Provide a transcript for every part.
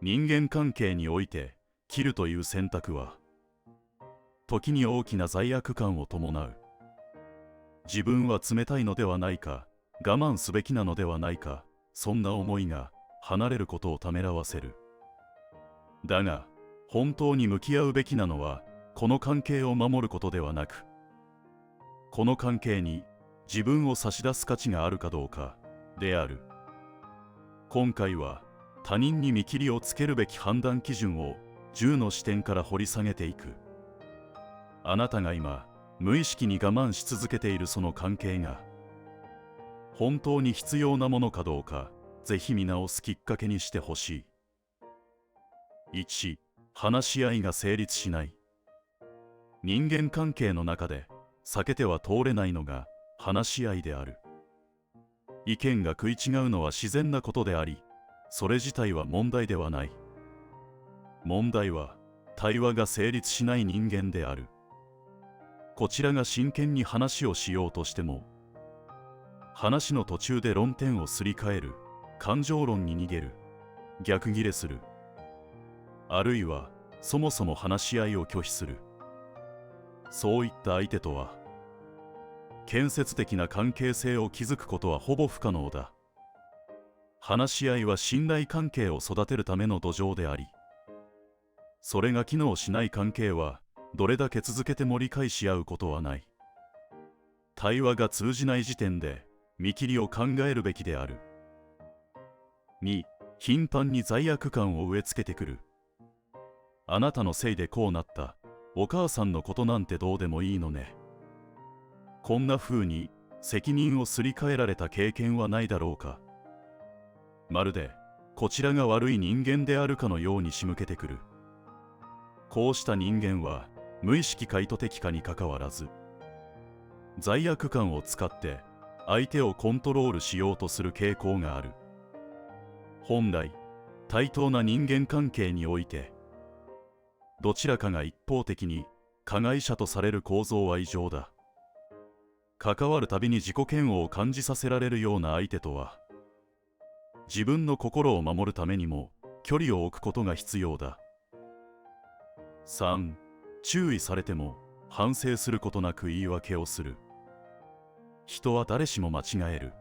人間関係において切るという選択は時に大きな罪悪感を伴う。自分は冷たいのではないか、我慢すべきなのではないか、そんな思いが離れることをためらわせる。だが本当に向き合うべきなのはこの関係を守ることではなく、この関係に自分を差し出す価値があるかどうかである。今回は他人に見切りをつけるべき判断基準を10の視点から掘り下げていく。あなたが今無意識に我慢し続けているその関係が本当に必要なものかどうか、ぜひ見直すきっかけにしてほしい。1、話し合いが成立しない。人間関係の中で避けては通れないのが話し合いである。意見が食い違うのは自然なことであり、それ自体は問題ではない。問題は対話が成立しない人間である。こちらが真剣に話をしようとしても、話の途中で論点をすり替える、感情論に逃げる、逆ギレする、あるいはそもそも話し合いを拒否する。そういった相手とは建設的な関係性を築くことはほぼ不可能だ。話し合いは信頼関係を育てるための土壌であり、それが機能しない関係はどれだけ続けても理解し合うことはない。対話が通じない時点で見切りを考えるべきである。2、頻繁に罪悪感を植え付けてくる。あなたのせいでこうなった。お母さんのことなんてどうでもいいのね。こんな風に責任をすり替えられた経験はないだろうか。まるでこちらが悪い人間であるかのように仕向けてくる。こうした人間は無意識か意図的かにかかわらず、罪悪感を使って相手をコントロールしようとする傾向がある。本来対等な人間関係において、どちらかが一方的に加害者とされる構造は異常だ。関わるたびに自己嫌悪を感じさせられるような相手とは、自分の心を守るためにも距離を置くことが必要だ。3、注意されても反省することなく言い訳をする。人は誰しも間違える。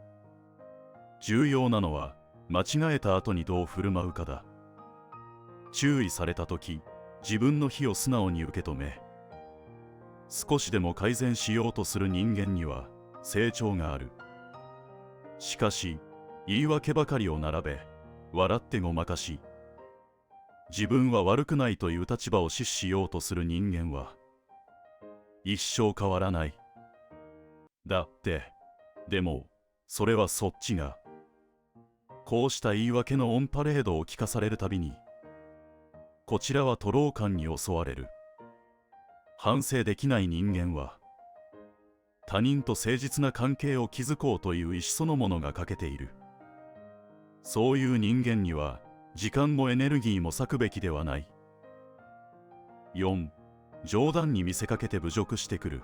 重要なのは間違えた後にどう振る舞うかだ。注意された時、自分の非を素直に受け止め、少しでも改善しようとする人間には成長がある。しかし言い訳ばかりを並べ、笑ってごまかし、自分は悪くないという立場を死守しようとする人間は一生変わらない。だって、でもそれはそっちがこうした言い訳のオンパレードを聞かされるたびに、こちらは徒労感に襲われる。反省できない人間は他人と誠実な関係を築こうという意思そのものが欠けている。そういう人間には時間もエネルギーも割くべきではない。4、冗談に見せかけて侮辱してくる。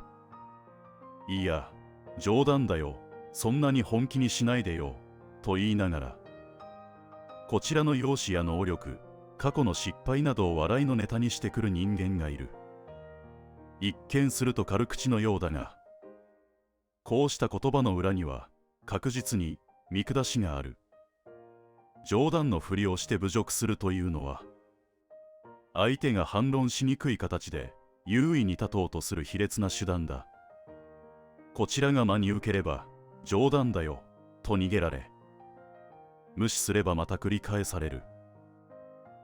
いや、冗談だよ、そんなに本気にしないでよ、と言いながら、こちらの容姿や能力、過去の失敗などを笑いのネタにしてくる人間がいる。一見すると軽口のようだが、こうした言葉の裏には確実に見下しがある。冗談のふりをして侮辱するというのは、相手が反論しにくい形で優位に立とうとする卑劣な手段だ。こちらが真に受ければ冗談だよと逃げられ、無視すればまた繰り返される。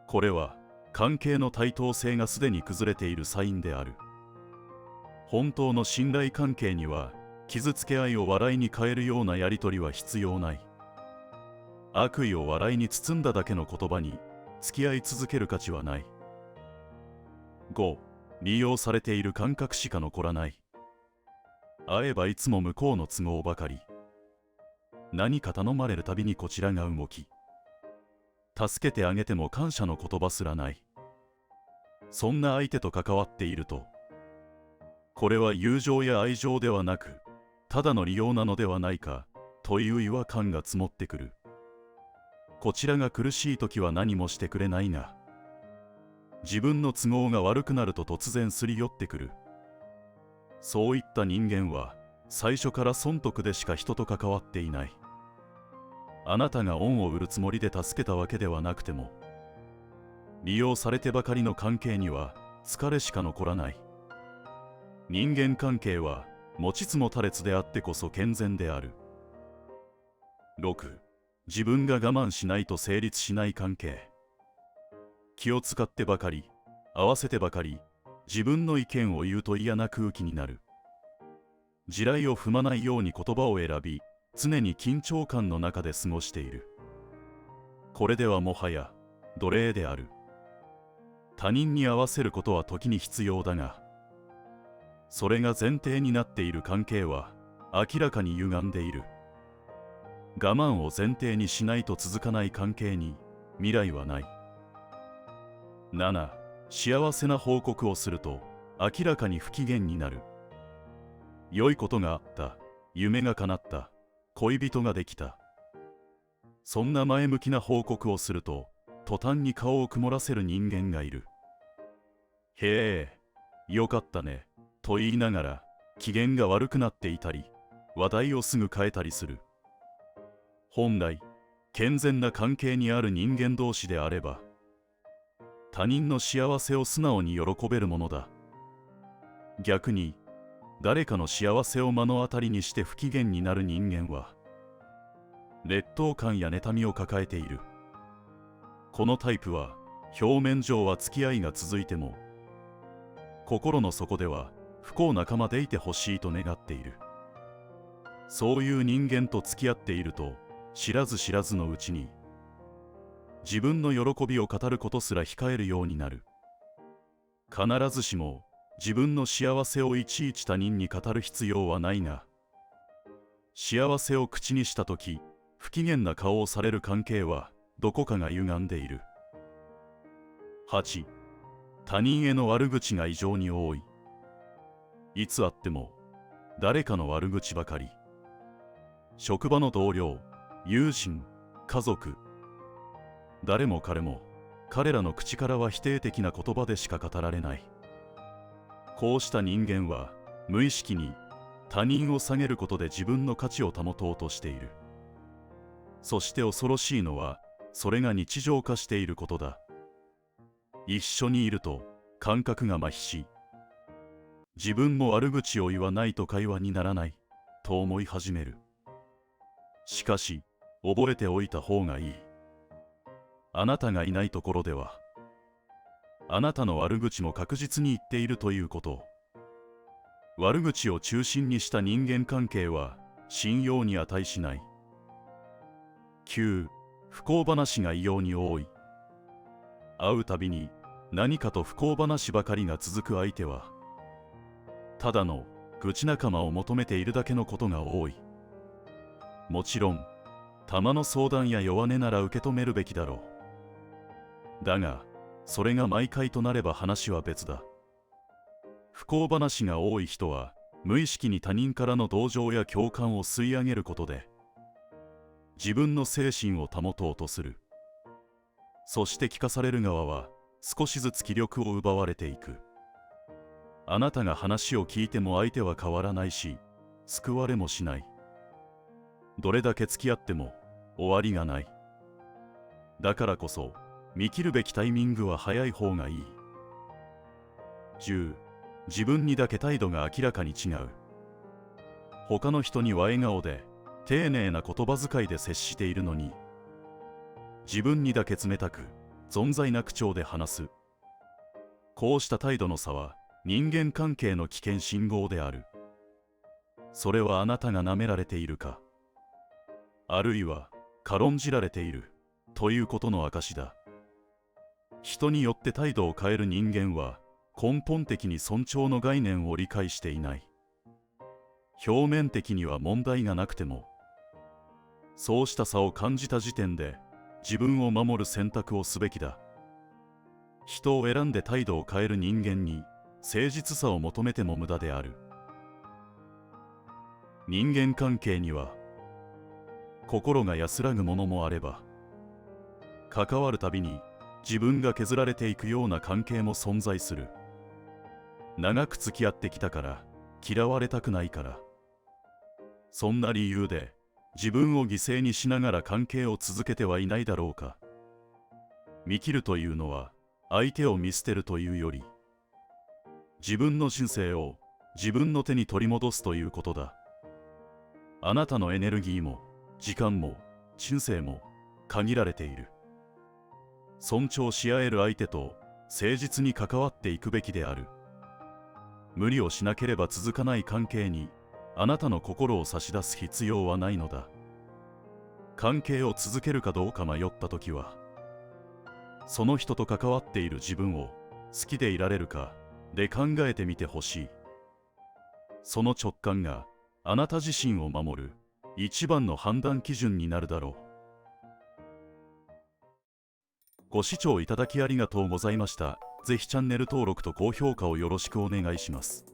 これは関係の対等性がすでに崩れているサインである。本当の信頼関係には傷つけ合いを笑いに変えるようなやり取りは必要ない。悪意を笑いに包んだだけの言葉に付き合い続ける価値はない。5、利用されている感覚しか残らない。会えばいつも向こうの都合ばかり。何か頼まれるたびにこちらが動き、助けてあげても感謝の言葉すらない。そんな相手と関わっていると、これは友情や愛情ではなく、ただの利用なのではないかという違和感が積もってくる。こちらが苦しい時は何もしてくれないが、自分の都合が悪くなると突然すり寄ってくる。そういった人間は最初から損得でしか人と関わっていない。あなたが恩を売るつもりで助けたわけではなくても、利用されてばかりの関係には疲れしか残らない。人間関係は持ちつ持たれつであってこそ健全である。6. 自分が我慢しないと成立しない関係。気を使ってばかり、合わせてばかり、自分の意見を言うと嫌な空気になる。地雷を踏まないように言葉を選び、常に緊張感の中で過ごしている。これではもはや奴隷である。他人に合わせることは時に必要だが、それが前提になっている関係は明らかに歪んでいる。我慢を前提にしないと続かない関係に未来はない。7. 幸せな報告をすると明らかに不機嫌になる。良いことがあった、夢が叶った、恋人ができた。そんな前向きな報告をすると途端に顔を曇らせる人間がいる。へえ、よかったねと言いながら機嫌が悪くなっていたり、話題をすぐ変えたりする。本来健全な関係にある人間同士であれば、他人の幸せを素直に喜べるものだ。逆に誰かの幸せを目の当たりにして不機嫌になる人間は劣等感や妬みを抱えている。このタイプは表面上は付き合いが続いても、心の底では不幸仲間でいてほしいと願っている。そういう人間と付き合っていると、知らず知らずのうちに自分の喜びを語ることすら控えるようになる。必ずしも自分の幸せをいちいち他人に語る必要はないが、幸せを口にしたとき不機嫌な顔をされる関係はどこかが歪んでいる。8. 他人への悪口が異常に多い。いつあっても誰かの悪口ばかり。職場の同僚、友人、家族、誰も彼も彼らの口からは否定的な言葉でしか語られない。こうした人間は無意識に他人を下げることで自分の価値を保とうとしている。そして恐ろしいのはそれが日常化していることだ。一緒にいると感覚が麻痺し、自分も悪口を言わないと会話にならないと思い始める。しかし覚えておいた方がいい。あなたがいないところではあなたの悪口も確実に言っているということ。悪口を中心にした人間関係は信用に値しない。9. 不幸話が異様に多い。会うたびに何かと不幸話ばかりが続く相手は、ただの愚痴仲間を求めているだけのことが多い。もちろんたまの相談や弱音なら受け止めるべきだろう。だがそれが毎回となれば話は別だ。不幸話が多い人は無意識に他人からの同情や共感を吸い上げることで自分の精神を保とうとする。そして聞かされる側は少しずつ気力を奪われていく。あなたが話を聞いても相手は変わらないし、救われもしない。どれだけ付き合っても終わりがない。だからこそ見切るべきタイミングは早い方がいい。10. 自分にだけ態度が明らかに違う。他の人には笑顔で丁寧な言葉遣いで接しているのに、自分にだけ冷たく存在な口調で話す。こうした態度の差は人間関係の危険信号である。それはあなたが舐められているか、あるいは軽んじられているということの証だ。人によって態度を変える人間は根本的に尊重の概念を理解していない。表面的には問題がなくても、そうした差を感じた時点で自分を守る選択をすべきだ。人を選んで態度を変える人間に誠実さを求めても無駄である。人間関係には心が安らぐものもあれば、関わるたびに自分が削られていくような関係も存在する。長く付き合ってきたから、嫌われたくないから。そんな理由で自分を犠牲にしながら関係を続けてはいないだろうか。見切るというのは相手を見捨てるというより、自分の人生を自分の手に取り戻すということだ。あなたのエネルギーも時間も人生も限られている。尊重し合える相手と誠実に関わっていくべきである。無理をしなければ続かない関係にあなたの心を差し出す必要はないのだ。関係を続けるかどうか迷ったときは、その人と関わっている自分を好きでいられるかで考えてみてほしい。その直感があなた自身を守る一番の判断基準になるだろう。ご視聴いただきありがとうございました。ぜひチャンネル登録と高評価をよろしくお願いします。